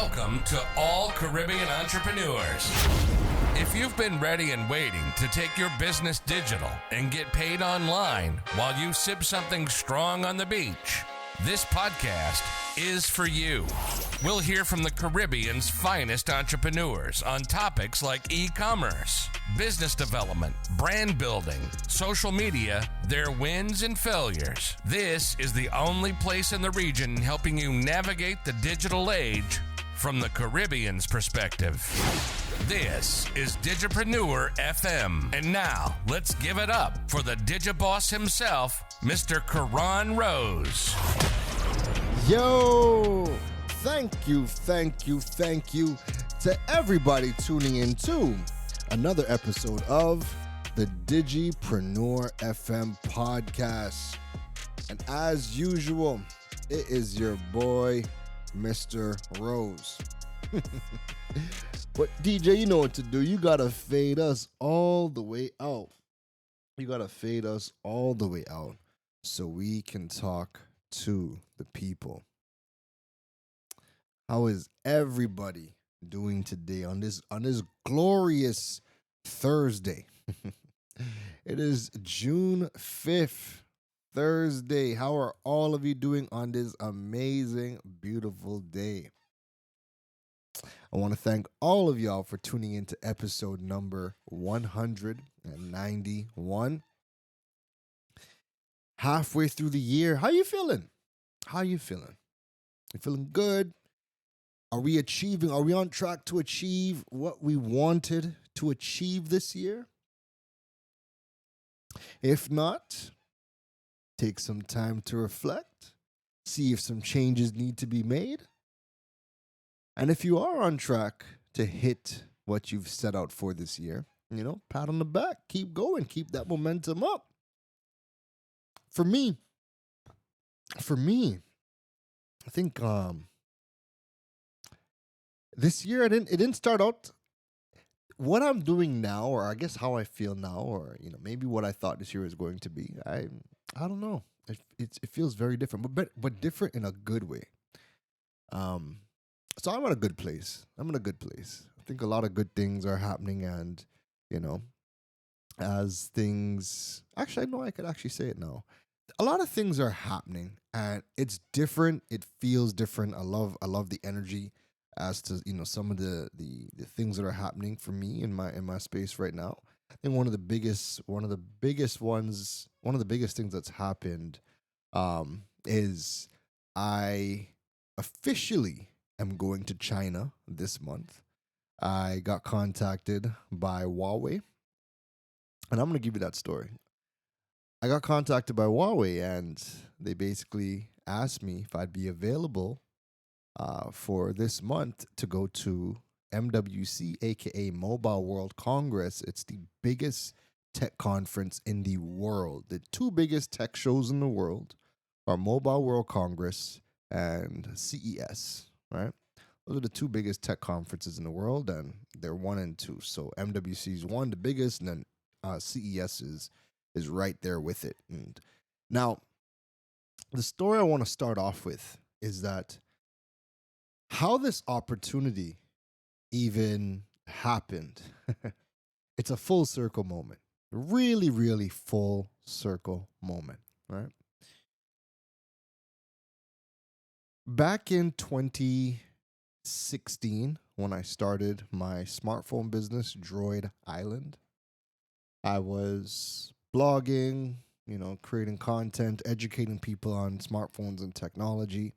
Welcome to all Caribbean entrepreneurs. If you've been ready and waiting to take your business digital and get paid online while you sip something strong on the beach, this podcast is for you. We'll hear from the Caribbean's finest entrepreneurs on topics like e-commerce, business development, brand building, social media, their wins and failures. This is the only place in the region helping you navigate the digital age from the Caribbean's perspective. This is Digipreneur FM. And now, let's give it up for the Digiboss himself, Mr. Karan Rose. Yo, thank you to everybody tuning in to another episode of the Digipreneur FM podcast. And as usual, it is your boy, Mr. Rose. But DJ, you know what to do. You gotta fade us all the way out. So we can talk to the people. How is everybody doing today on this glorious Thursday? It is June 5th, Thursday. How are all of you doing on this amazing, beautiful day? I want to thank all of y'all for tuning into episode number 191. Halfway through the year. How you feeling? You feeling good? Are we on track to achieve what we wanted to achieve this year? If not, take some time to reflect, see if some changes need to be made. And if you are on track to hit what you've set out for this year, pat on the back, keep going, keep that momentum up. For me, I think this year it didn't start out what I'm doing now, or I guess how I feel now, or maybe what I thought this year was going to be. I don't know. It feels very different, but different in a good way. So I'm in a good place. I think a lot of good things are happening, and as things actually, I know I could actually say it now. A lot of things are happening, and it's different. It feels different. I love the energy as to some of the things that are happening for me in my space right now. I think one of the biggest things that's happened is I officially am going to China this month. I got contacted by Huawei, and I'm going to give you that story. I got contacted by Huawei, and they basically asked me if I'd be available for this month to go to MWC, aka Mobile World Congress. It's the biggest tech conference in the world. The two biggest tech shows in the world are Mobile World Congress and CES, right? Those are the two biggest tech conferences in the world, and they're 1 and 2. So MWC is one, the biggest, and then CES is right there with it. And now, the story I want to start off with is that how this opportunity even happened. It's a full circle moment. Really, really full circle moment, right? Back in 2016, when I started my smartphone business, Droid Island, I was blogging, creating content, educating people on smartphones and technology.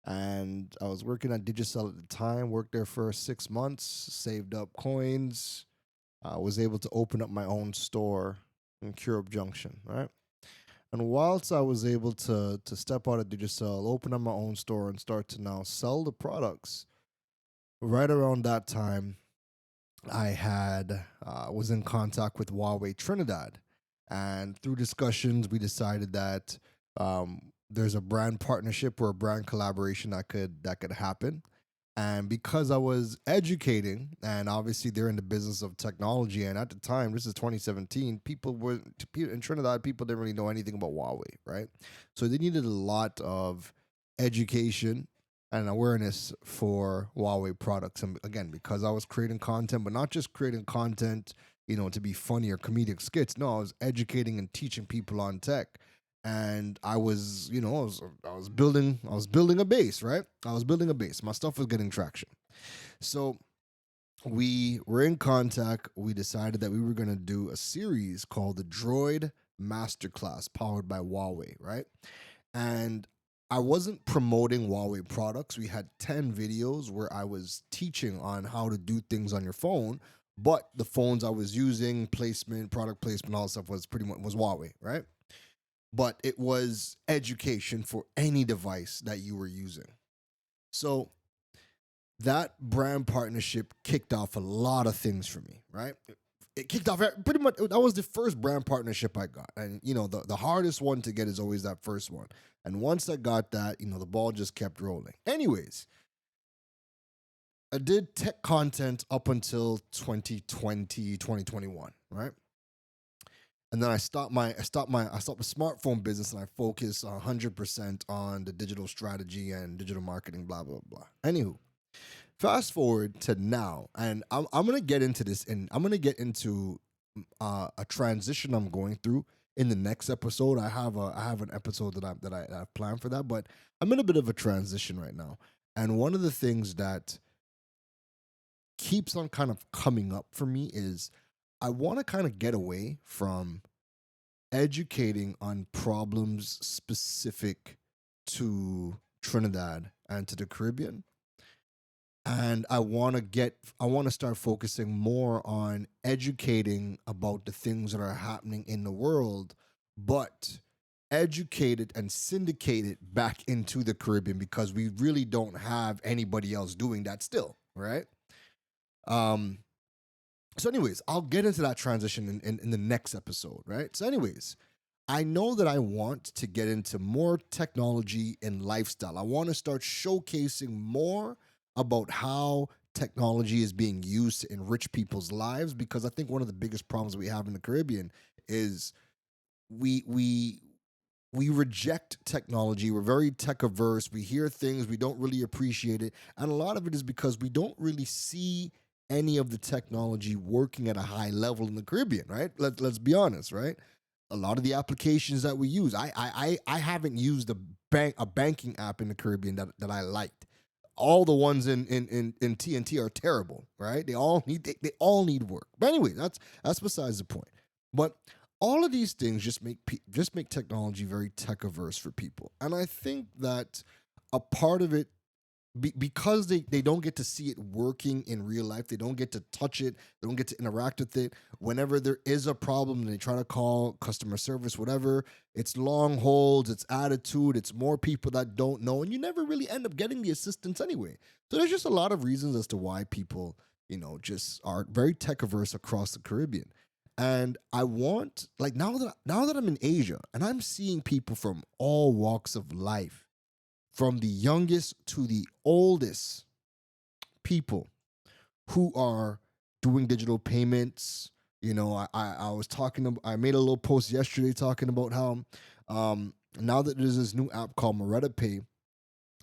And I was working at Digicel at the time, worked there for 6 months, saved up coins, was able to open up my own store in Curup Junction, right? And whilst I was able to step out of Digicel, open up my own store and start to now sell the products, right around that time, I was in contact with Huawei Trinidad. And through discussions, we decided that there's a brand partnership or a brand collaboration that could happen. And because I was educating, and obviously they're in the business of technology, and at the time, this is 2017, in Trinidad, people didn't really know anything about Huawei, right? So they needed a lot of education and awareness for Huawei products. And again, because I was creating content, but not just creating content, to be funny or comedic skits. No, I was educating and teaching people on tech. And I was, I was building a base, right? I was building a base. My stuff was getting traction. So we were in contact. We decided that we were going to do a series called the Droid Masterclass, powered by Huawei, right? And I wasn't promoting Huawei products. We had 10 videos where I was teaching on how to do things on your phone, but the phones I was using, placement, product placement, all that stuff was pretty much was Huawei, right? But it was education for any device that you were using. So that brand partnership kicked off a lot of things for me, right? It kicked off pretty much. That was the first brand partnership I got, and the hardest one to get is always that first one. And once I got that, the ball just kept rolling. Anyways, I did tech content up until 2020, 2021, right? And then I stopped the smartphone business and I focused 100% on the digital strategy and digital marketing, blah blah blah. Anywho, fast forward to now, and I'm gonna get into this, and I'm gonna get into a transition I'm going through in the next episode. I have an episode that I've planned for that, but I'm in a bit of a transition right now, and one of the things that keeps on kind of coming up for me is I want to kind of get away from educating on problems specific to Trinidad and to the Caribbean. And I want to start focusing more on educating about the things that are happening in the world, but educated and syndicated back into the Caribbean because we really don't have anybody else doing that still, right? Um, so anyways, I'll get into that transition in the next episode, right? So anyways, I know that I want to get into more technology and lifestyle. I want to start showcasing more about how technology is being used to enrich people's lives, because I think one of the biggest problems we have in the Caribbean is we reject technology. We're very tech averse. We hear things, we don't really appreciate it. And a lot of it is because we don't really see any of the technology working at a high level in the Caribbean, right? Let's be honest, right? A lot of the applications that we use, I haven't used a banking app in the Caribbean that I liked. All the ones in TNT are terrible, right? They all need work. But anyway, that's besides the point. But all of these things just make technology very tech averse for people, and I think that a part of it, because they don't get to see it working in real life, they don't get to touch it, they don't get to interact with it. Whenever there is a problem and they try to call customer service, whatever, it's long holds, it's attitude, it's more people that don't know, and you never really end up getting the assistance anyway. So there's just a lot of reasons as to why people, just are very tech averse across the Caribbean. And I want, like, now that I'm in Asia and I'm seeing people from all walks of life, from the youngest to the oldest people who are doing digital payments. I was talking. I made a little post yesterday talking about how now that there's this new app called Moretta Pay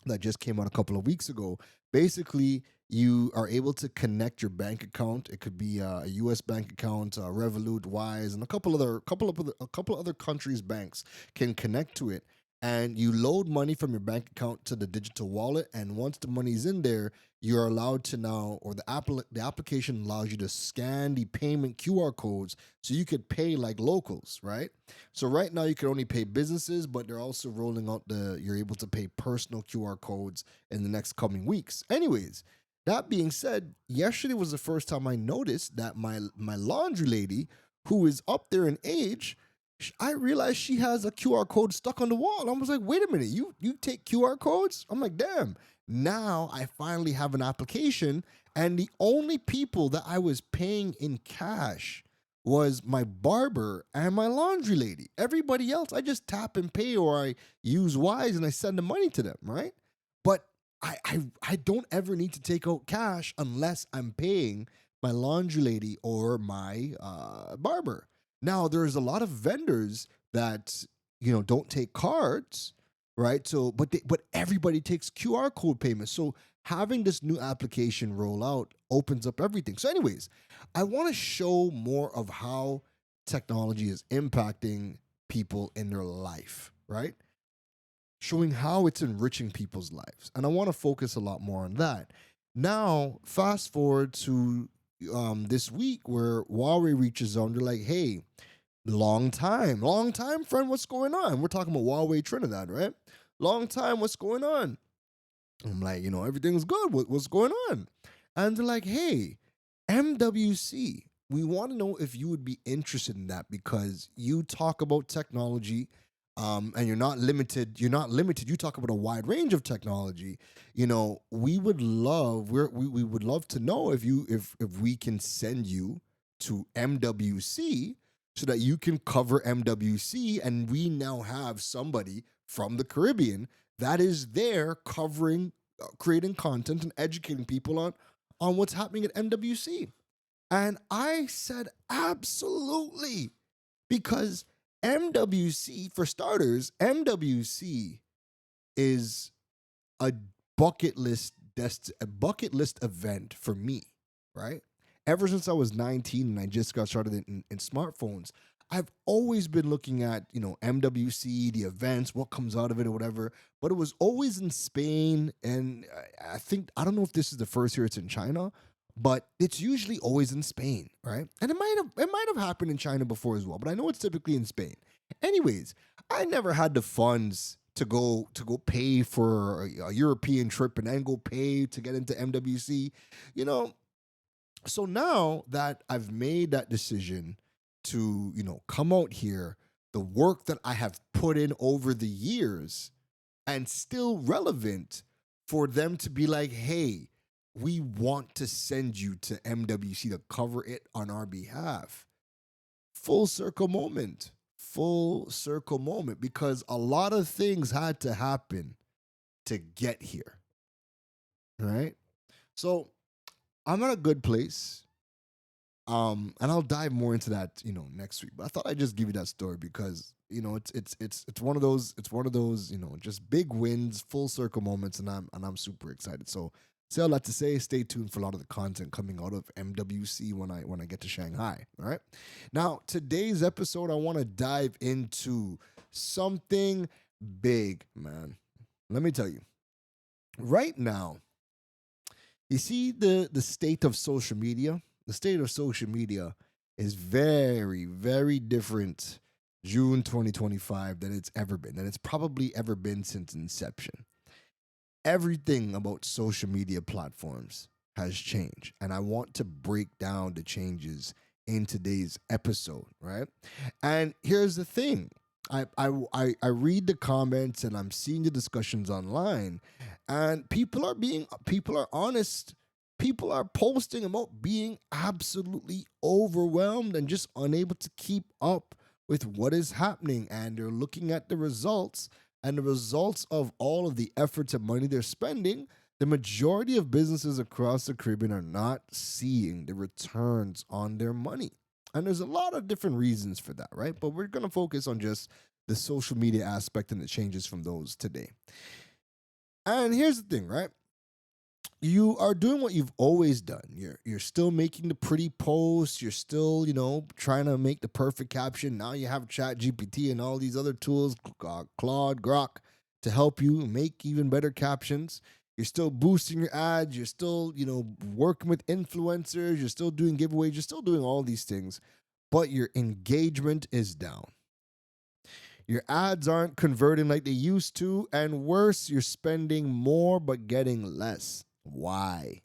that just came out a couple of weeks ago. Basically, you are able to connect your bank account. It could be a U.S. bank account, Revolut, Wise, and a couple other countries' banks can connect to it. And you load money from your bank account to the digital wallet, and once the money's in there, you're allowed to now, or the application allows you to scan the payment QR codes so you could pay like locals, right? So right now you can only pay businesses, but they're also rolling out you're able to pay personal QR codes in the next coming weeks. Anyways, that being said, yesterday was the first time I noticed that my laundry lady, who is up there in age, I realized she has a QR code stuck on the wall. I was like, wait a minute, you take QR codes? I'm like, damn. Now I finally have an application, and the only people that I was paying in cash was my barber and my laundry lady. Everybody else, I just tap and pay, or I use Wise and I send the money to them, right? But I don't ever need to take out cash unless I'm paying my laundry lady or my barber. Now, there's a lot of vendors that don't take cards, right? So, but everybody takes QR code payments. So having this new application roll out opens up everything. So, anyways, I want to show more of how technology is impacting people in their life, right? Showing how it's enriching people's lives. And I want to focus a lot more on that. Now, fast forward to this week where Huawei reaches out and they're like, hey, long time, friend, what's going on? We're talking about Huawei Trinidad, right? Long time, what's going on? I'm like, everything's good. What's going on? And they're like, hey, MWC, we want to know if you would be interested in that because you talk about technology, and you're not limited. You're not limited. You talk about a wide range of technology. We would love we would love to know if we can send you to MWC so that you can cover MWC, and we now have somebody from the Caribbean that is there covering, creating content and educating people on what's happening at MWC. And I said, absolutely. Because MWC, for starters, MWC is a a bucket list event for me, right? Ever since I was 19 and I just got started in smartphones, I've always been looking at, MWC, the events, what comes out of it or whatever, but it was always in Spain. And I don't know if this is the first year it's in China, but it's usually always in Spain, right? And it might have happened in China before as well, but I know it's typically in Spain. Anyways, I never had the funds to go pay for a European trip and then go pay to get into MWC, you know. So now that I've made that decision to, come out here, the work that I have put in over the years and still relevant for them to be like, hey, we want to send you to MWC to cover it on our behalf. Full circle moment. Full circle moment because a lot of things had to happen to get here. Right? So I'm at a good place. And I'll dive more into that, next week. But I thought I'd just give you that story because, it's one of those, just big wins, full circle moments, and I'm super excited. So say all that to say, stay tuned for a lot of the content coming out of MWC when I get to Shanghai. All right. Now, today's episode, I want to dive into something big, man. Let me tell you. Right now, you see the state of social media. The state of social media is very, very different June 2025 than it's ever been, than it's probably ever been since inception. Everything about social media platforms has changed, and I want to break down the changes in today's episode, right? And here's the thing. I read the comments and I'm seeing the discussions online, and people are honest. People are posting about being absolutely overwhelmed and just unable to keep up with what is happening. And they're looking at the results, and the results of all of the efforts and money they're spending. The majority of businesses across the Caribbean are not seeing the returns on their money. And there's a lot of different reasons for that, right? But we're going to focus on just the social media aspect and the changes from those today. And here's the thing, right? You are doing what you've always done. You're still making the pretty posts. You're still, trying to make the perfect caption. Now you have Chat GPT and all these other tools, Claude, Grok, to help you make even better captions. You're still boosting your ads. You're still, working with influencers. You're still doing giveaways. You're still doing all these things, but your engagement is down. Your ads aren't converting like they used to, and worse, you're spending more but getting less. Why?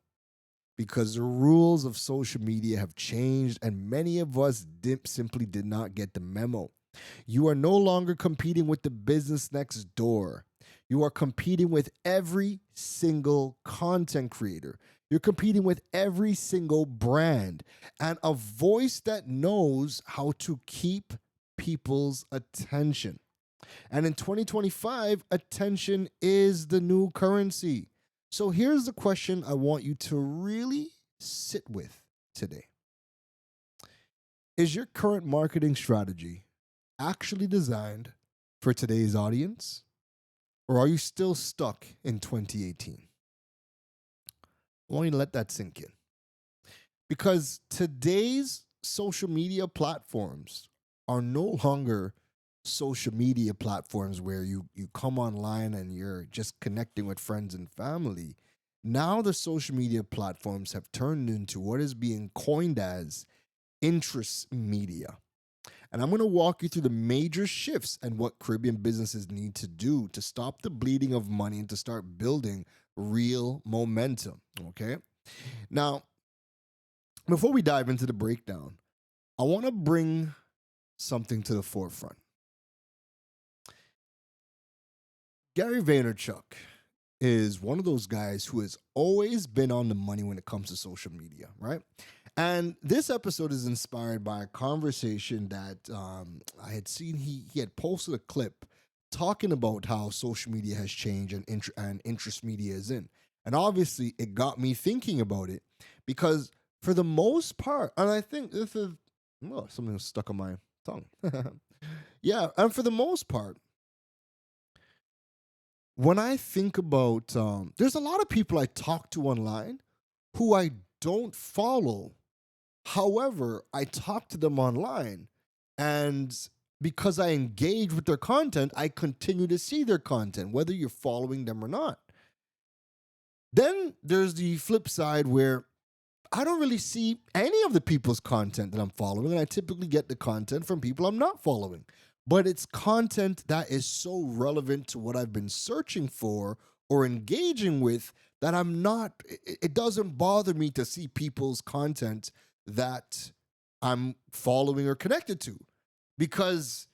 Because the rules of social media have changed, and many of us simply did not get the memo. You are no longer competing with the business next door. You are competing with every single content creator. You're competing with every single brand and a voice that knows how to keep people's attention. And in 2025, attention is the new currency. So here's the question I want you to really sit with today. Is your current marketing strategy actually designed for today's audience? Or are you still stuck in 2018? I want you to let that sink in. Because today's social media platforms are no longer social media platforms where you come online and you're just connecting with friends and family. Now the social media platforms have turned into what is being coined as interest media. And I'm going to walk you through the major shifts and what Caribbean businesses need to do to stop the bleeding of money and to start building real momentum. Okay. Now, before we dive into the breakdown, I want to bring something to the forefront. Gary Vaynerchuk is one of those guys who has always been on the money when it comes to social media, right? And this episode is inspired by a conversation that I had seen. He had posted a clip talking about how social media has changed and interest media is in. And obviously, it got me thinking about it because for the most part, and I think this is, something was stuck on my tongue. Yeah, and for the most part, when I think about, there's a lot of people I talk to online who I don't follow. However, I talk to them online, and because I engage with their content, I continue to see their content, whether you're following them or not. Then there's the flip side where I don't really see any of the people's content that I'm following, and I typically get the content from people I'm not following. But it's content that is so relevant to what I've been searching for or engaging with that it doesn't bother me to see people's content that I'm following or connected to. Because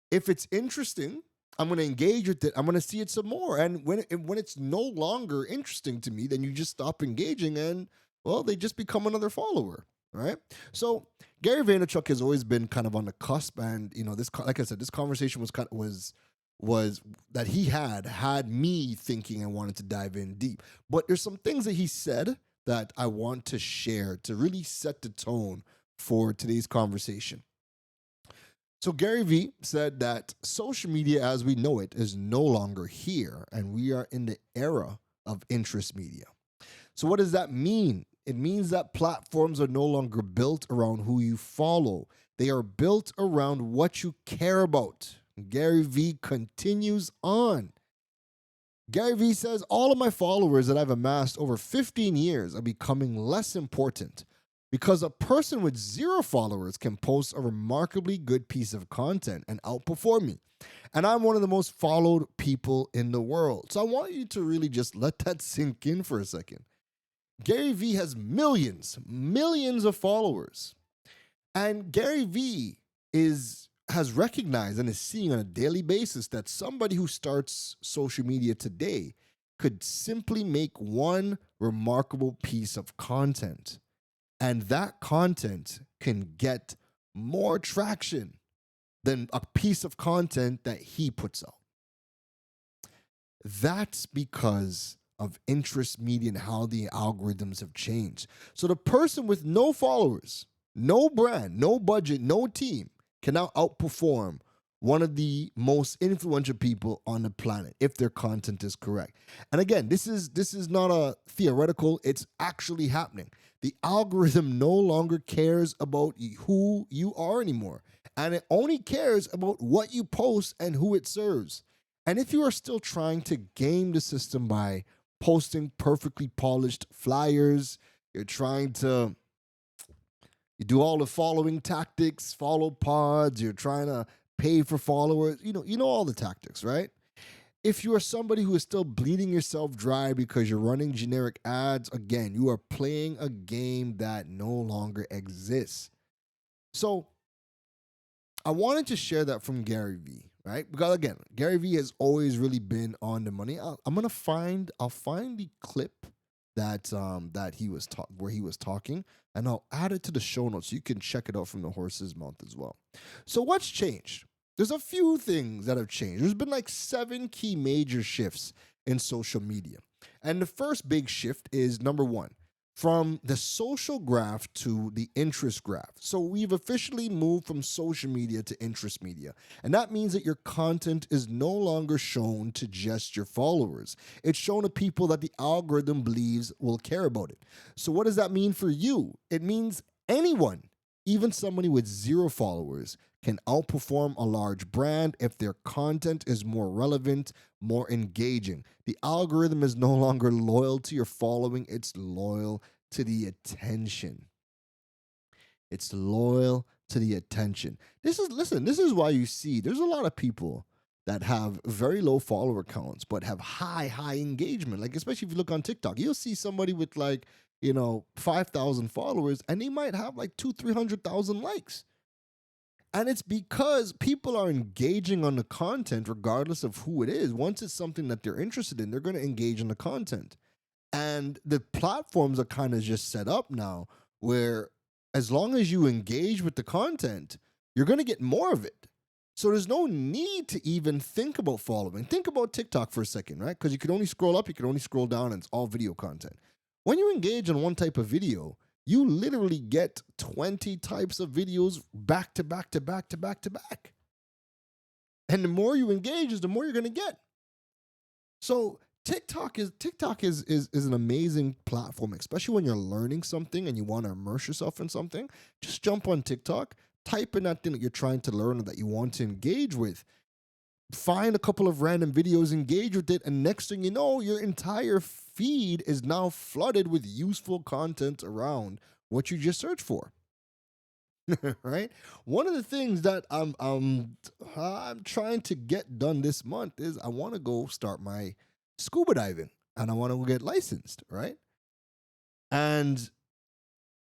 if it's interesting, I'm going to engage with it. I'm going to see it some more. And when it's no longer interesting to me, then you just stop engaging and, well, they just become another follower, right? So Gary Vaynerchuk has always been kind of on the cusp. And, this, like I said, this conversation was that he had me thinking and wanted to dive in deep. But there's some things that he said that I want to share to really set the tone for today's conversation. So Gary Vee said that social media as we know it is no longer here, and we are in the era of interest media. So what does that mean? It means that platforms are no longer built around who you follow. They are built around what you care about. Gary Vee continues on. Gary Vee says, all of my followers that I've amassed over 15 years are becoming less important because a person with 0 followers can post a remarkably good piece of content and outperform me. And I'm one of the most followed people in the world. So I want you to really just let that sink in for a second. Gary Vee has millions of followers. And Gary Vee has recognized and is seeing on a daily basis that somebody who starts social media today could simply make one remarkable piece of content. And that content can get more traction than a piece of content that he puts out. That's because of interest media and how the algorithms have changed. So the person with no followers, no brand, no budget, no team can now outperform one of the most influential people on the planet if their content is correct. And again, this is not a theoretical, it's actually happening. The algorithm no longer cares about who you are anymore, and it only cares about what you post and who it serves. And if you are still trying to game the system by posting perfectly polished flyers, you're trying to do all the following tactics, follow pods, you're trying to pay for followers, you know all the tactics, right? If you are somebody who is still bleeding yourself dry because you're running generic ads, again, you are playing a game that no longer exists. So I wanted to share that from Gary Vee, right? Because again, Gary Vee has always really been on the money. I'll find the clip that where he was talking, and I'll add it to the show notes so you can check it out from the horse's mouth as well. So what's changed? There's a few things that have changed. There's been like 7 key major shifts in social media. And the first big shift is number 1. from the social graph to the interest graph. So we've officially moved from social media to interest media. And that means that your content is no longer shown to just your followers. It's shown to people that the algorithm believes will care about it. So what does that mean for you? It means anyone, even somebody with 0 followers, can outperform a large brand if their content is more relevant, more engaging. The algorithm is no longer loyal to your following, it's loyal to the attention. It's loyal to the attention. This is why you see there's a lot of people that have very low follower counts but have high engagement. Like, especially if you look on TikTok, you'll see somebody with 5,000 followers and they might have 200,000-300,000 likes. And it's because people are engaging on the content regardless of who it is. Once it's something that they're interested in, they're going to engage in the content. And the platforms are kind of just set up now where as long as you engage with the content, you're going to get more of it. So there's no need to even think about following. Think about TikTok for a second, right? Because you can only scroll up, you can only scroll down, and it's all video content. When you engage on one type of video, you literally get 20 types of videos back to back to back to back to back. And the more you engage, the more you're going to get. So TikTok is an amazing platform, especially when you're learning something and you want to immerse yourself in something. Just jump on TikTok, type in that thing that you're trying to learn or that you want to engage with. Find a couple of random videos, engage with it, and next thing you know, your entire feed is now flooded with useful content around what you just searched for. Right? One of the things that I'm trying to get done this month is I want to go start my scuba diving and I want to get licensed, right? And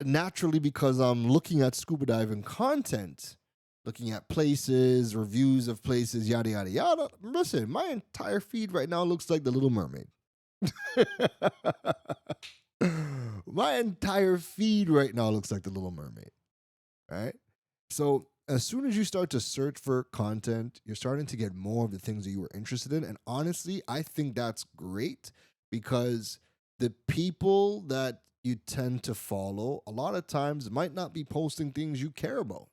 naturally, because I'm looking at scuba diving content, looking at places, reviews of places, yada, yada, yada. Listen, my entire feed right now looks like The Little Mermaid. My entire feed right now looks like The Little Mermaid, right? So as soon as you start to search for content, you're starting to get more of the things that you were interested in. And honestly, I think that's great because the people that you tend to follow, a lot of times might not be posting things you care about,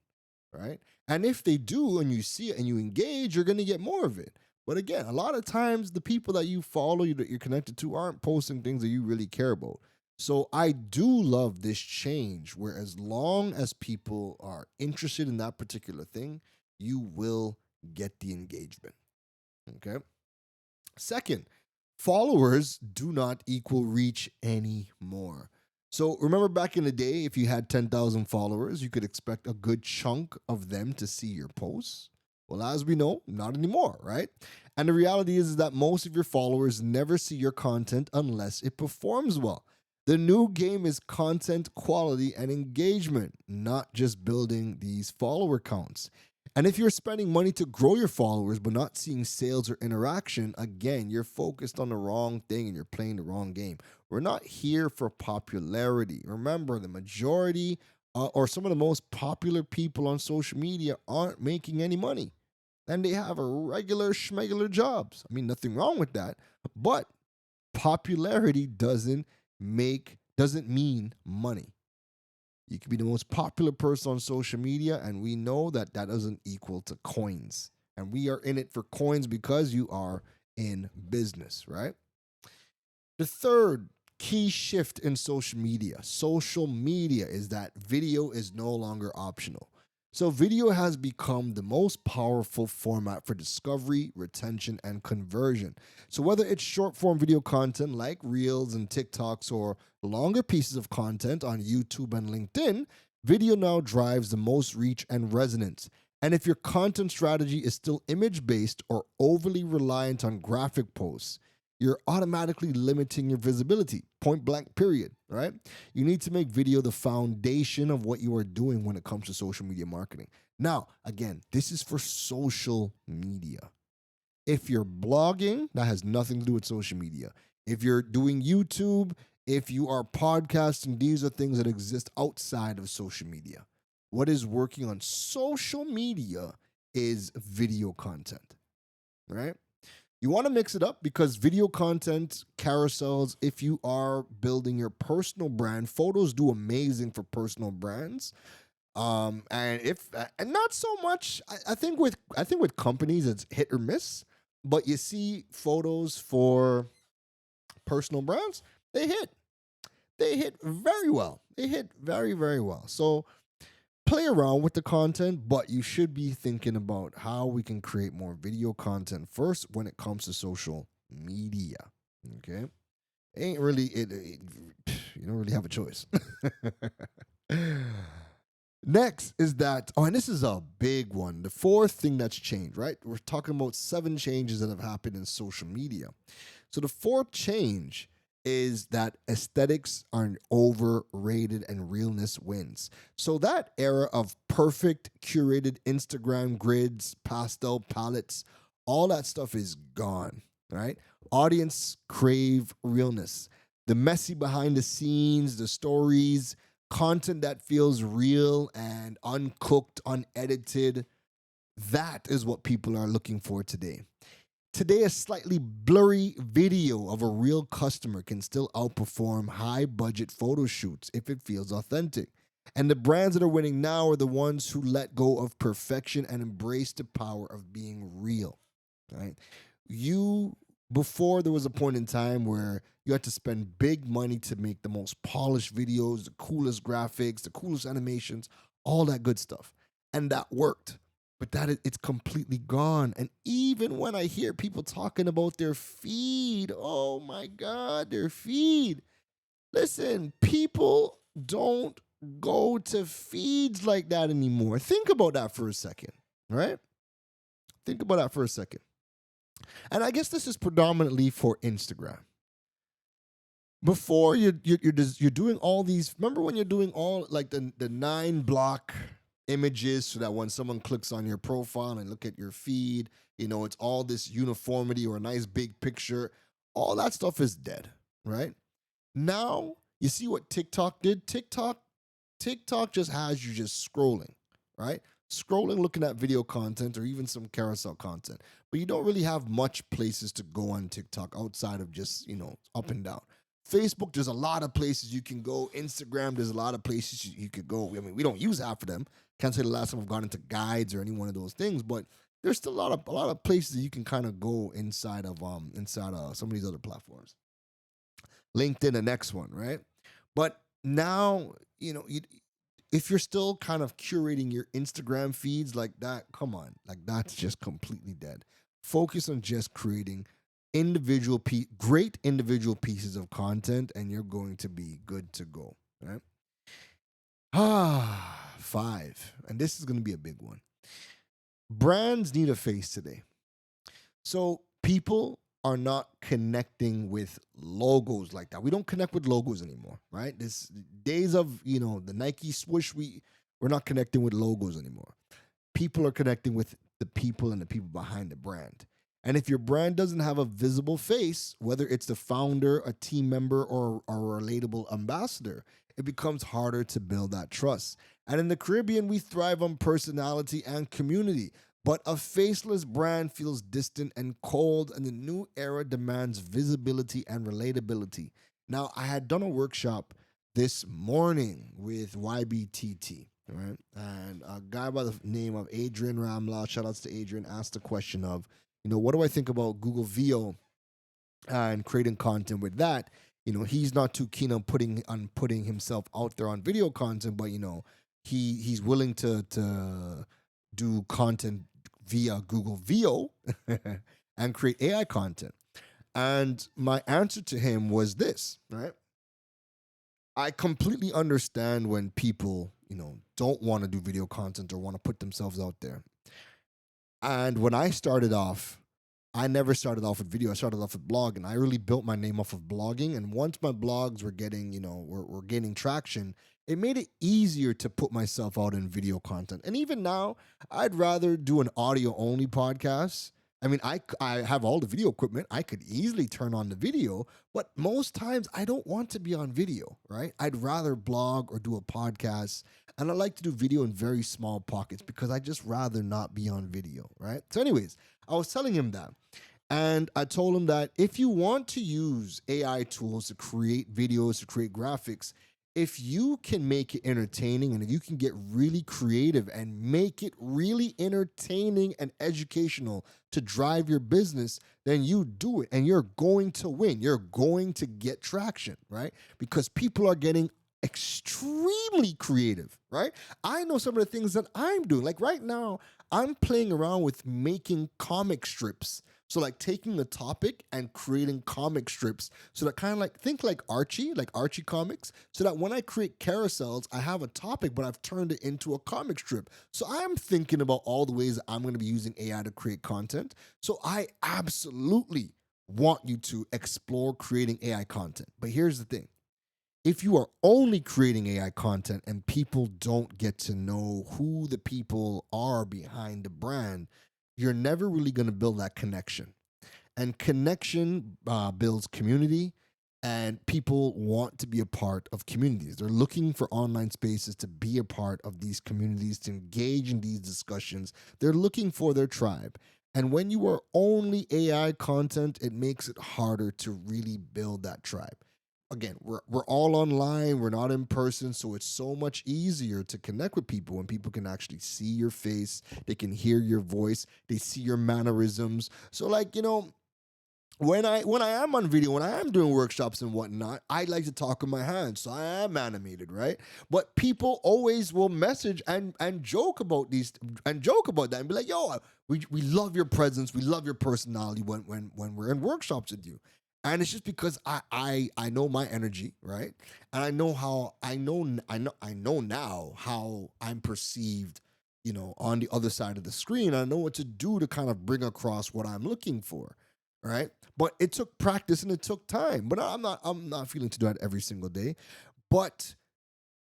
right? And if they do and you see it and you engage, you're going to get more of it. But again, a lot of times the people that you follow, that you're connected to, aren't posting things that you really care about. So I do love this change where as long as people are interested in that particular thing, you will get the engagement. Okay? Second, followers do not equal reach anymore. So remember back in the day, if you had 10,000 followers, you could expect a good chunk of them to see your posts. Well, as we know, not anymore, right? And the reality is that most of your followers never see your content unless it performs well. The new game is content quality and engagement, not just building these follower counts. And if you're spending money to grow your followers but not seeing sales or interaction, again, you're focused on the wrong thing and you're playing the wrong game. We're not here for popularity. Remember, the majority or some of the most popular people on social media aren't making any money. And they have a regular schmegular jobs. I mean, nothing wrong with that. But popularity doesn't mean money. You can be the most popular person on social media, and we know that that doesn't equal to coins. And we are in it for coins because you are in business, right? The third key shift in social media is that video is no longer optional. So video has become the most powerful format for discovery, retention, and conversion. So whether it's short form video content like Reels and TikToks or longer pieces of content on YouTube and LinkedIn, video now drives the most reach and resonance. And if your content strategy is still image-based or overly reliant on graphic posts, you're automatically limiting your visibility, point blank, period, right? You need to make video the foundation of what you are doing when it comes to social media marketing. Now, again, this is for social media. If you're blogging, that has nothing to do with social media. If you're doing YouTube, if you are podcasting, these are things that exist outside of social media. What is working on social media is video content, right? You want to mix it up because video content, carousels, if you are building your personal brand, photos do amazing for personal brands. And not so much. I think with companies it's hit or miss, but you see photos for personal brands, they hit. They hit very well. They hit very, very well. So play around with the content, but you should be thinking about how we can create more video content first when it comes to social media. Okay, ain't really you don't really have a choice. Next is that, and this is a big one. The fourth thing that's changed, right? We're talking about 7 changes that have happened in social media. So the fourth change is that aesthetics are overrated and realness wins. So that era of perfect curated Instagram grids, pastel palettes, all that stuff is gone, right? Audience crave realness. The messy behind the scenes, the stories, content that feels real and uncooked, unedited. That is what people are looking for today. Today, a slightly blurry video of a real customer can still outperform high budget photo shoots if it feels authentic. And the brands that are winning now are the ones who let go of perfection and embrace the power of being real. Right? Before there was a point in time where you had to spend big money to make the most polished videos, the coolest graphics, the coolest animations, all that good stuff. And that worked. But it's completely gone. And even when I hear people talking about their feed, oh my God, their feed. Listen, people don't go to feeds like that anymore. Think about that for a second, right? Think about that for a second. And I guess this is predominantly for Instagram. Before you're doing all these. Remember when you're doing all like the 9 block images, so that when someone clicks on your profile and look at your feed, it's all this uniformity or a nice big picture. All that stuff is dead, right? Now you see what TikTok did. TikTok just has you just scrolling, right? Scrolling, looking at video content or even some carousel content. But you don't really have much places to go on TikTok outside of just, up and down. Facebook, there's a lot of places you can go. Instagram, there's a lot of places you could go. I mean, we don't use half of them. Can't say the last time I've gone into guides or any one of those things, but there's still a lot of places that you can kind of go inside of some of these other platforms. LinkedIn, the next one, right? But now, if you're still kind of curating your Instagram feeds like that, come on, like that's just completely dead. Focus on just creating great individual pieces of content, and you're going to be good to go, right? 5, and this is going to be a big one. Brands need a face today. So people are not connecting with logos like that. We don't connect with logos anymore, right? This days of, the Nike swoosh, we're not connecting with logos anymore. People are connecting with the people and the people behind the brand. And if your brand doesn't have a visible face, whether it's the founder, a team member, or a relatable ambassador, it becomes harder to build that trust. And in the Caribbean, we thrive on personality and community. But a faceless brand feels distant and cold, and the new era demands visibility and relatability. Now, I had done a workshop this morning with YBTT, right? And a guy by the name of Adrian Ramla, shout outs to Adrian, asked the question of, what do I think about Google VO and creating content with that? He's not too keen on putting himself out there on video content, but he's willing to do content via Google VO and create AI content. And my answer to him was this, right? I completely understand when people, don't want to do video content or want to put themselves out there. And when I started off, I never started off with video. I started off with blogging. I really built my name off of blogging. And once my blogs were getting, were gaining traction, it made it easier to put myself out in video content. And even now, I'd rather do an audio-only podcast. I mean, I have all the video equipment. I could easily turn on the video, but most times I don't want to be on video, right? I'd rather blog or do a podcast. And I like to do video in very small pockets because I just rather not be on video, right? So anyways, I was telling him that. And I told him that if you want to use AI tools to create videos, to create graphics, if you can make it entertaining and if you can get really creative and make it really entertaining and educational to drive your business, then you do it and you're going to win. You're going to get traction, right? Because people are getting extremely creative, right? I know some of the things that I'm doing. Like right now, I'm playing around with making comic strips. So like taking a topic and creating comic strips so that kind of like think like Archie comics, so that when I create carousels, I have a topic, but I've turned it into a comic strip. So I'm thinking about all the ways that I'm going to be using AI to create content. So I absolutely want you to explore creating AI content. But here's the thing. If you are only creating AI content and people don't get to know who the people are behind the brand, you're never really going to build that connection. And connection builds community, and people want to be a part of communities. They're looking for online spaces to be a part of these communities, to engage in these discussions. They're looking for their tribe. And when you are only AI content, it makes it harder to really build that tribe. Again, we're all online, we're not in person, so it's so much easier to connect with people when people can actually see your face, they can hear your voice, they see your mannerisms. So like, when I am on video, when I am doing workshops and whatnot, I like to talk with my hands, so I am animated, right? But people always will message and joke about that and be like, "Yo, we love your presence, we love your personality when we're in workshops with you." And it's just because I know my energy, right? And I know now how I'm perceived, on the other side of the screen. I know what to do to kind of bring across what I'm looking for, right? But it took practice and it took time. But I'm not feeling to do that every single day. But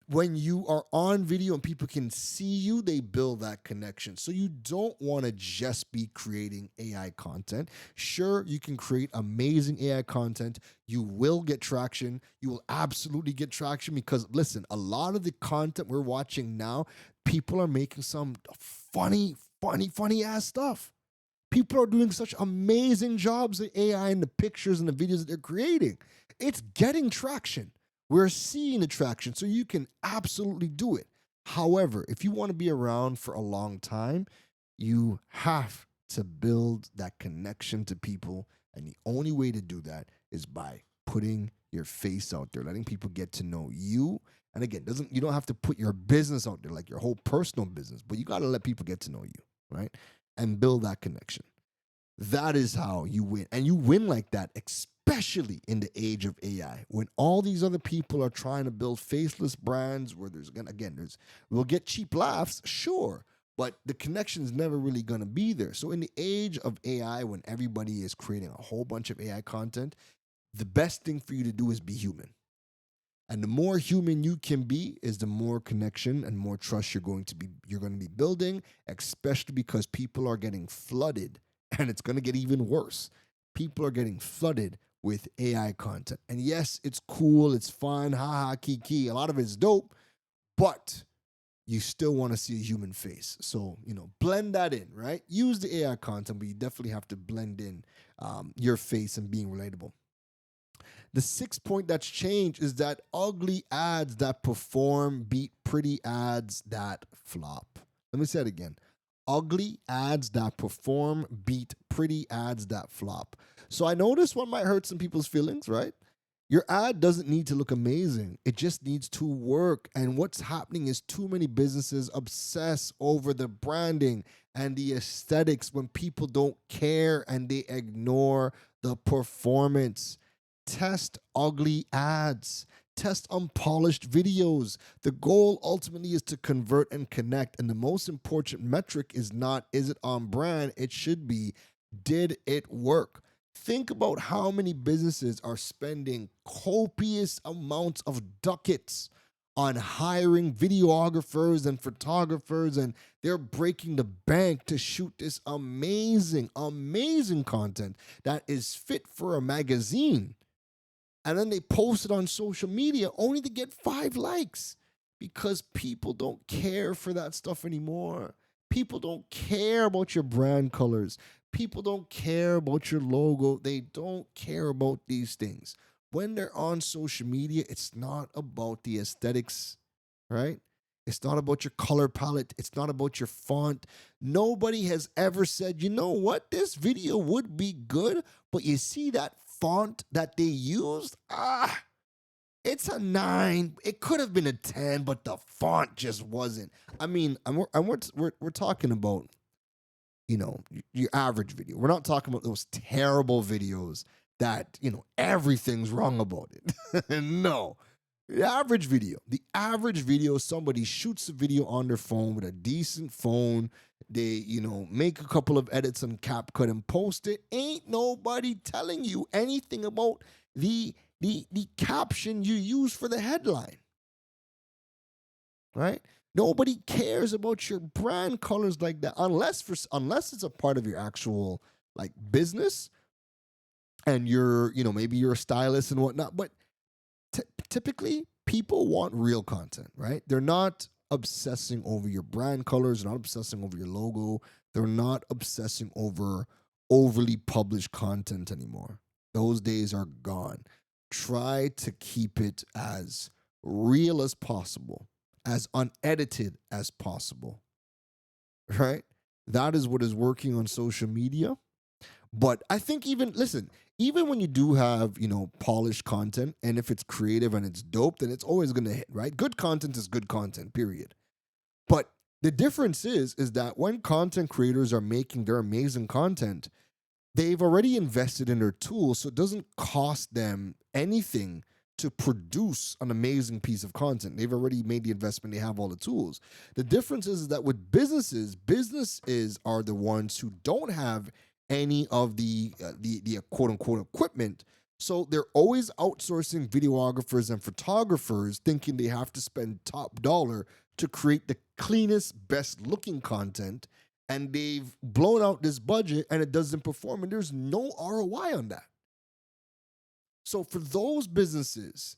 when you are on video and people can see you, they build that connection. So you don't want to just be creating AI content. Sure, you can create amazing AI content. You will get traction. You will absolutely get traction because, listen, a lot of the content we're watching now, people are making some funny ass stuff. People are doing such amazing jobs at AI and the pictures and the videos that they're creating. It's getting traction. We're seeing the traction, so you can absolutely do it. However, if you want to be around for a long time, you have to build that connection to people. And the only way to do that is by putting your face out there, letting people get to know you. And again, you don't have to put your business out there, like your whole personal business, but you got to let people get to know you, right? And build that connection. That is how you win. And you win like that, especially in the age of AI, when all these other people are trying to build faceless brands where we'll get cheap laughs, sure, but the connection is never really going to be there. So in the age of AI, when everybody is creating a whole bunch of AI content, the best thing for you to do is be human. And the more human you can be is the more connection and more trust you're going to be building, especially because people are getting flooded, and it's going to get even worse. People are getting flooded with AI content. And yes, it's cool, it's fun, haha, kiki, a lot of it's dope, but you still want to see a human face. So, blend that in, right? Use the AI content, but you definitely have to blend in your face and being relatable. The sixth point that's changed is that ugly ads that perform beat pretty ads that flop. Let me say it again. Ugly ads that perform beat pretty ads that flop. So I know this one might hurt some people's feelings, right? Your ad doesn't need to look amazing. It just needs to work. And what's happening is too many businesses obsess over the branding and the aesthetics when people don't care and they ignore the performance. Test ugly ads. Test unpolished videos. The goal ultimately is to convert and connect. And the most important metric is not, is it on brand? It should be, did it work? Think about how many businesses are spending copious amounts of ducats on hiring videographers and photographers, and they're breaking the bank to shoot this amazing content that is fit for a magazine. And then they post it on social media only to get 5 likes because people don't care for that stuff anymore. People don't care about your brand colors. People don't care about your logo. They don't care about these things. When they're on social media, it's not about the aesthetics, right? It's not about your color palette. It's not about your font. Nobody has ever said, you know what, this video would be good, but you see that font that they used? It's a 9. It could have been a 10, but the font just wasn't. I mean, we're talking about, your average video. We're not talking about those terrible videos that, everything's wrong about it. No. The average video, somebody shoots a video on their phone with a decent phone. They, make a couple of edits on CapCut and post it. Ain't nobody telling you anything about the caption you use for the headline, right? Nobody cares about your brand colors like that unless it's a part of your actual like business and maybe you're a stylist and whatnot. But typically people want real content, right? They're not obsessing over your brand colors. They're not obsessing over your logo. They're not obsessing over overly published content anymore. Those days are gone. Try to keep it as real as possible, as unedited as possible, right? That is what is working on social media. But I think even when you do have, polished content, and if it's creative and it's dope, then it's always going to hit, right? Good content is good content, period. But the difference is that when content creators are making their amazing content, they've already invested in their tools, so it doesn't cost them anything to produce an amazing piece of content. They've already made the investment. They have all the tools. The difference is that with businesses are the ones who don't have any of the quote unquote equipment. So they're always outsourcing videographers and photographers, thinking they have to spend top dollar to create the cleanest, best looking content. And they've blown out this budget and it doesn't perform, and there's no ROI on that. So for those businesses,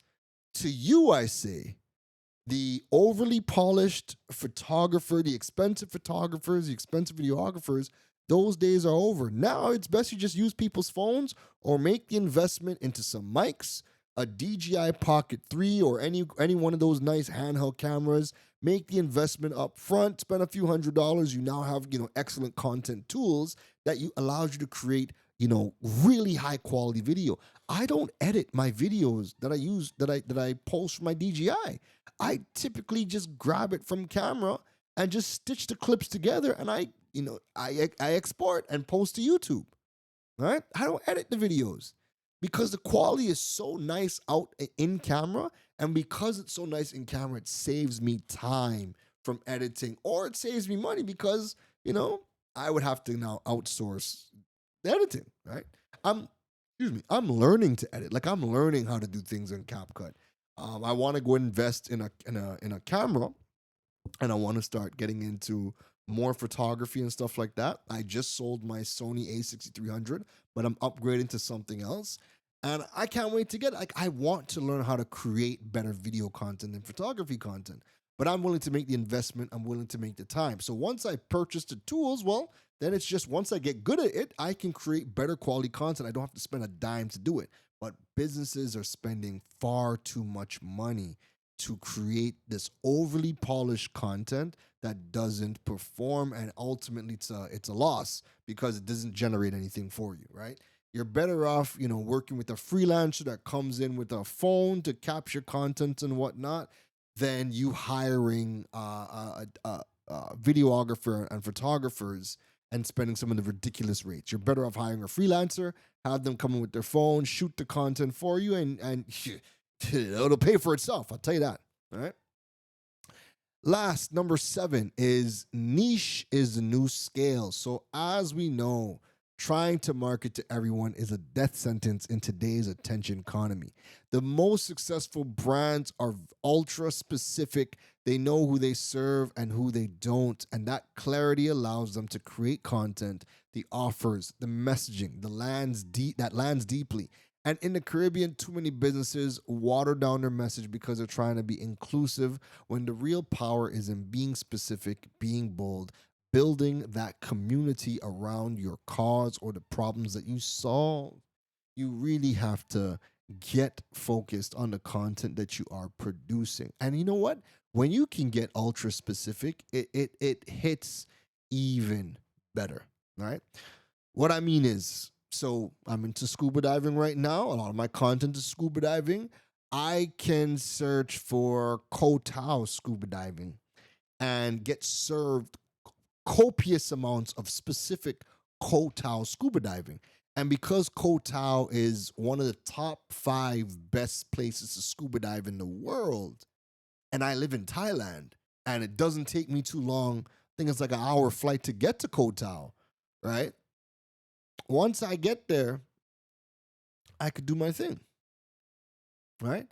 to you, I say, the overly polished photographer, the expensive photographers, the expensive videographers, those days are over. Now it's best you just use people's phones or make the investment into some mics, a DJI Pocket 3 or any one of those nice handheld cameras. Make the investment up front, spend a few $100s. You now have, excellent content tools that allows you to create, really high quality video. I don't edit my videos that I use, that I post from my DJI. I typically just grab it from camera and just stitch the clips together, and I export and post to YouTube. Right? I don't edit the videos because the quality is so nice out in camera, and because it's so nice in camera, it saves me time from editing, or it saves me money because, I would have to now outsource the editing, right? I'm learning to edit. Like, I'm learning how to do things in CapCut. I want to go invest in a camera, and I want to start getting into more photography and stuff like that. I just sold my Sony A6300, but I'm upgrading to something else. And I can't wait to get it. Like, I want to learn how to create better video content and photography content. But I'm willing to make the investment. I'm willing to make the time. So once I purchase the tools, well, then it's just once I get good at it, I can create better quality content. I don't have to spend a dime to do it. But businesses are spending far too much money to create this overly polished content that doesn't perform, and ultimately it's a loss because it doesn't generate anything for you, right? You're better off, working with a freelancer that comes in with a phone to capture content and whatnot than you hiring a videographer and photographers and spending some of the ridiculous rates. You're better off hiring a freelancer, have them come in with their phone, shoot the content for you, and it'll pay for itself. I'll tell you that. All right. Last, number 7 is niche is the new scale. So as we know, trying to market to everyone is a death sentence in today's attention economy. The most successful brands are ultra specific. They know who they serve and who they don't. And that clarity allows them to create content, the offers, the messaging, that lands deeply. And in the Caribbean, too many businesses water down their message because they're trying to be inclusive when the real power is in being specific, being bold, building that community around your cause or the problems that you solve, you really have to get focused on the content that you are producing. And you know what? When you can get ultra specific, it hits even better, right? What I mean is, so I'm into scuba diving right now. A lot of my content is scuba diving. I can search for Koh Tao scuba diving and get served copious amounts of specific Koh Tao scuba diving. And because Koh Tao is one of the top 5 best places to scuba dive in the world, and I live in Thailand, and it doesn't take me too long. I think it's like an hour flight to get to Koh Tao, right? Once I get there, I could do my thing, right?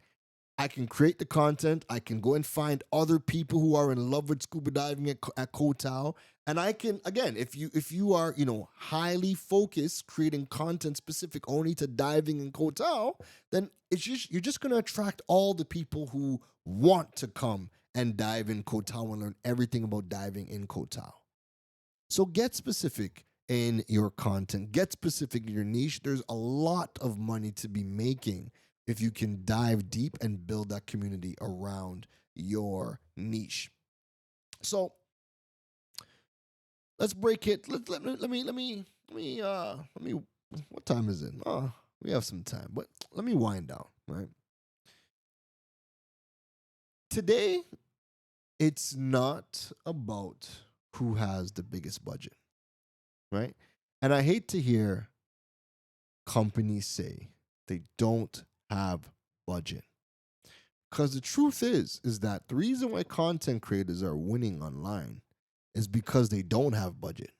I can create the content. I can go and find other people who are in love with scuba diving at Koh Tao. And I can, again, if you are, highly focused, creating content specific only to diving in Koh Tao, then you're just gonna attract all the people who want to come and dive in Koh Tao and learn everything about diving in Koh Tao. So get specific in your content. Get specific in your niche. There's a lot of money to be making if you can dive deep and build that community around your niche. So let's break it. Let me. What time is it? Oh, we have some time, but let me wind down. Right. Today, it's not about who has the biggest budget, right? And I hate to hear companies say they don't have budget. Because the truth is that the reason why content creators are winning online is because they don't have budget.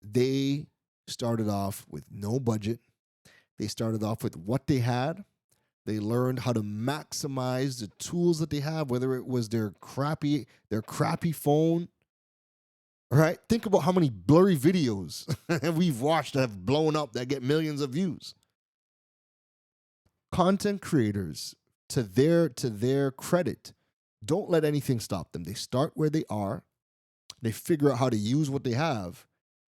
They started off with no budget. They started off with what they had. They learned how to maximize the tools that they have, whether it was their crappy phone. All right? Think about how many blurry videos we've watched that have blown up that get millions of views. Content creators, to their credit, don't let anything stop them. They start where they are. They figure out how to use what they have,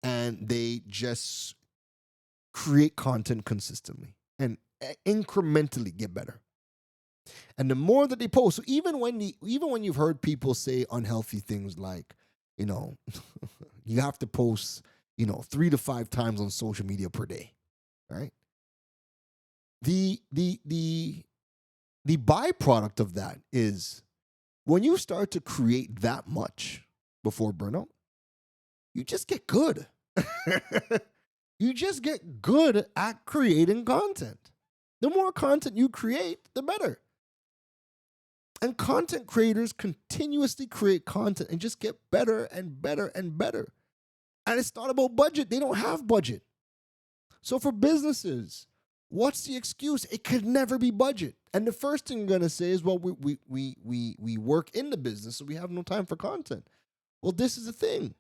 and they just create content consistently and incrementally get better. And the more that they post, so even when you've heard people say unhealthy things like, you have to post, 3 to 5 times on social media per day, right? The byproduct of that is when you start to create that much before burnout, you just get good. You just get good at creating content. The more content you create, the better. And content creators continuously create content and just get better and better and better. And it's not about budget. They don't have budget. So for businesses, what's the excuse? It could never be budget. And the first thing you're going to say is, well, we work in the business, so we have no time for content. Well, this is the thing.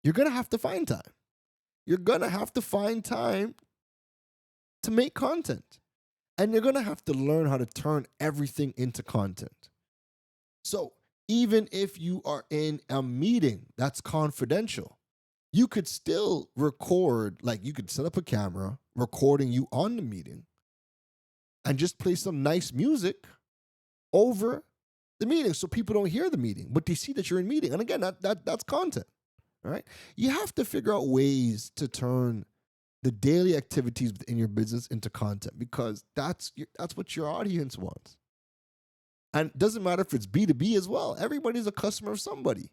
You're going to have to find time. You're going to have to find time to make content. And you're going to have to learn how to turn everything into content. So even if you are in a meeting that's confidential, you could still record, like you could set up a camera recording you on the meeting and just play some nice music over the meeting so people don't hear the meeting, but they see that you're in meeting. And again, that's content, right? You have to figure out ways to turn the daily activities in your business into content because that's what your audience wants. And it doesn't matter if it's B2B as well. Everybody's a customer of somebody.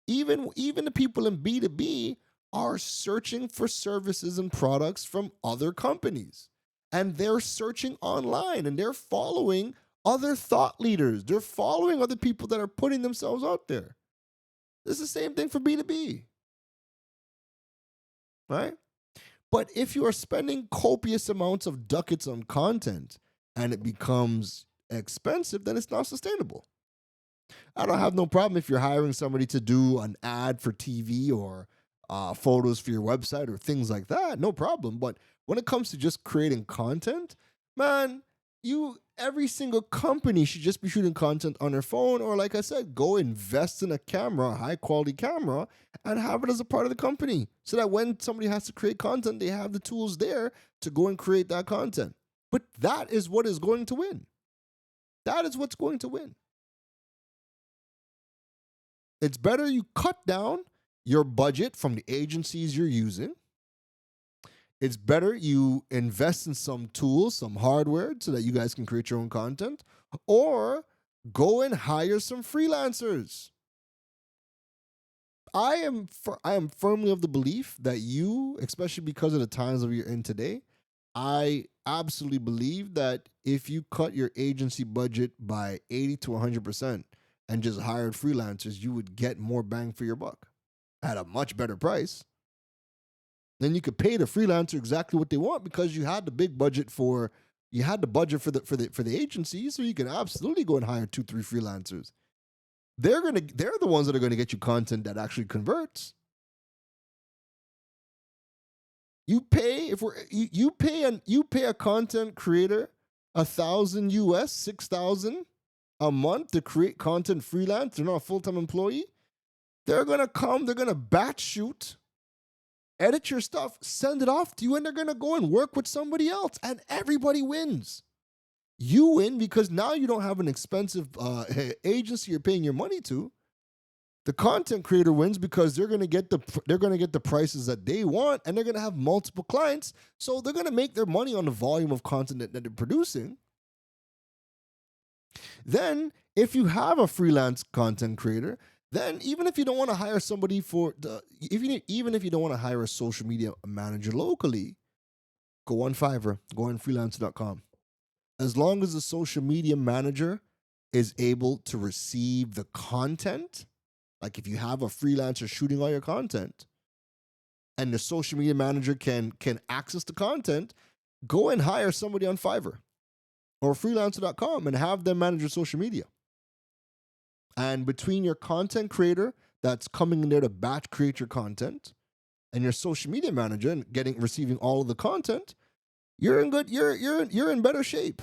Even the people in B2B are searching for services and products from other companies. And they're searching online and they're following other thought leaders. They're following other people that are putting themselves out there. It's the same thing for B2B. Right? But if you are spending copious amounts of ducats on content and it becomes expensive, then it's not sustainable. I don't have no problem if you're hiring somebody to do an ad for TV or photos for your website or things like that. No problem. But when it comes to just creating content, man, every single company should just be shooting content on their phone, or like I said, go invest in a camera, a high quality camera, and have it as a part of the company, so that when somebody has to create content, they have the tools there to go and create that content. But that is what is going to win. That is what's going to win. It's better you cut down your budget from the agencies you're using. It's better you invest in some tools, some hardware, so that you guys can create your own content, or go and hire some freelancers. I am firmly of the belief that you, especially because of the times that we're in today, I absolutely believe that if you cut your agency budget by 80 to 100% and just hired freelancers, you would get more bang for your buck at a much better price. Then you could pay the freelancer exactly what they want, because you had the big budget for the agency, so you can absolutely go and hire 2-3 freelancers. They're the ones that are gonna get you content that actually converts. You pay a content creator $1,000 US, $6,000 a month to create content freelance. They're not a full-time employee. They're gonna come. They're gonna batch shoot, edit your stuff, send it off to you, and they're gonna go and work with somebody else, and everybody wins. You win because now you don't have an expensive agency you're paying your money to. The content creator wins because they're gonna get the prices that they want, and they're gonna have multiple clients, so they're gonna make their money on the volume of content that they're producing. Then, if you have a freelance content creator, then even if you don't want to hire somebody even if you don't want to hire a social media manager locally, go on Fiverr, go on freelancer.com. As long as the social media manager is able to receive the content, like if you have a freelancer shooting all your content and the social media manager can access the content, go and hire somebody on Fiverr or freelancer.com and have them manage your social media. And between your content creator that's coming in there to batch create your content and your social media manager and receiving all of the content, you're in better shape.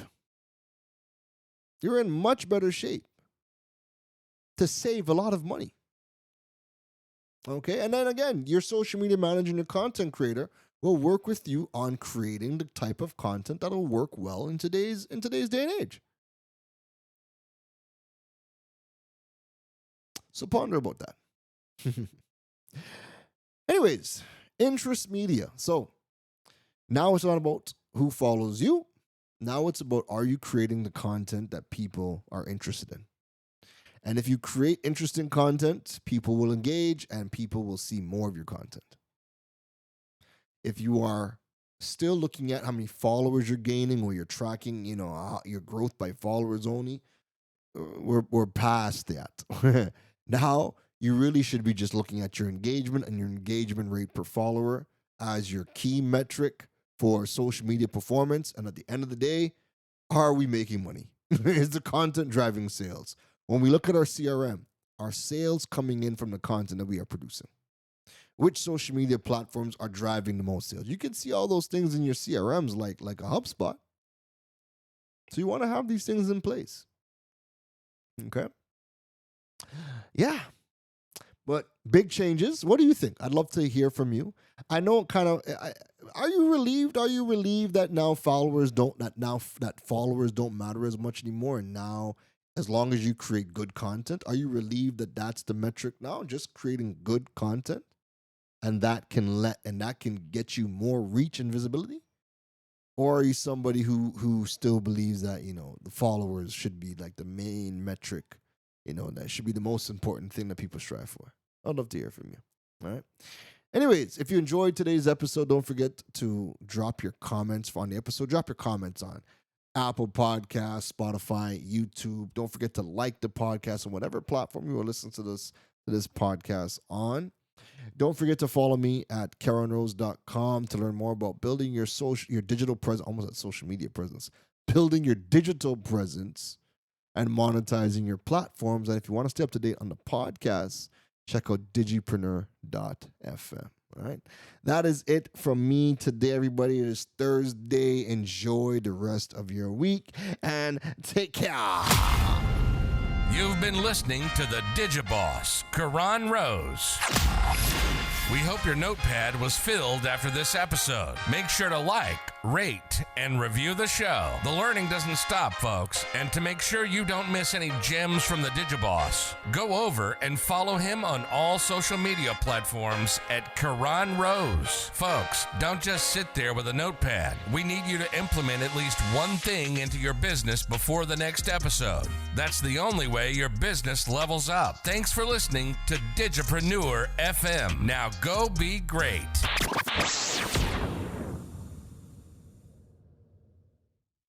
You're in much better shape to save a lot of money. Okay? And then again, your social media manager and your content creator will work with you on creating the type of content that'll work well in today's day and age. So ponder about that. Anyways, interest media. So now it's not about who follows you. Now it's about, are you creating the content that people are interested in? And if you create interesting content, people will engage and people will see more of your content. If you are still looking at how many followers you're gaining, or you're tracking, your growth by followers only, we're past that. Now, you really should be just looking at your engagement and your engagement rate per follower as your key metric for social media performance. And at the end of the day, are we making money? Is the content driving sales? When we look at our CRM, are sales coming in from the content that we are producing? Which social media platforms are driving the most sales? You can see all those things in your CRMs like a HubSpot. So you want to have these things in place. Okay? Yeah. But big changes. What do you think? I'd love to hear from you. I know are you relieved? Are you relieved that now followers don't matter as much anymore? And now, as long as you create good content, are you relieved that that's the metric now? Just creating good content, and that can get you more reach and visibility? Or are you somebody who still believes that, the followers should be like the main metric, that should be the most important thing that people strive for? I'd love to hear from you. All right. Anyways, if you enjoyed today's episode, don't forget to drop your comments on the episode. Drop your comments on Apple Podcasts, Spotify, YouTube. Don't forget to like the podcast on whatever platform you are listening to this podcast on. Don't forget to follow me at KaronRose.com to learn more about building your digital presence, almost at social media presence, building your digital presence and monetizing your platforms. And if you want to stay up to date on the podcast, check out digipreneur.fm. All right. That is it from me today, everybody. It is Thursday. Enjoy the rest of your week and take care. You've been listening to the Digiboss, Karan Rose. We hope your notepad was filled after this episode. Make sure to like, rate, and review the show. The learning doesn't stop, folks. And to make sure you don't miss any gems from the Digiboss, go over and follow him on all social media platforms at Karan Rose. Folks, don't just sit there with a notepad. We need you to implement at least one thing into your business before the next episode. That's the only way your business levels up. Thanks for listening to Digipreneur FM. Now go be great.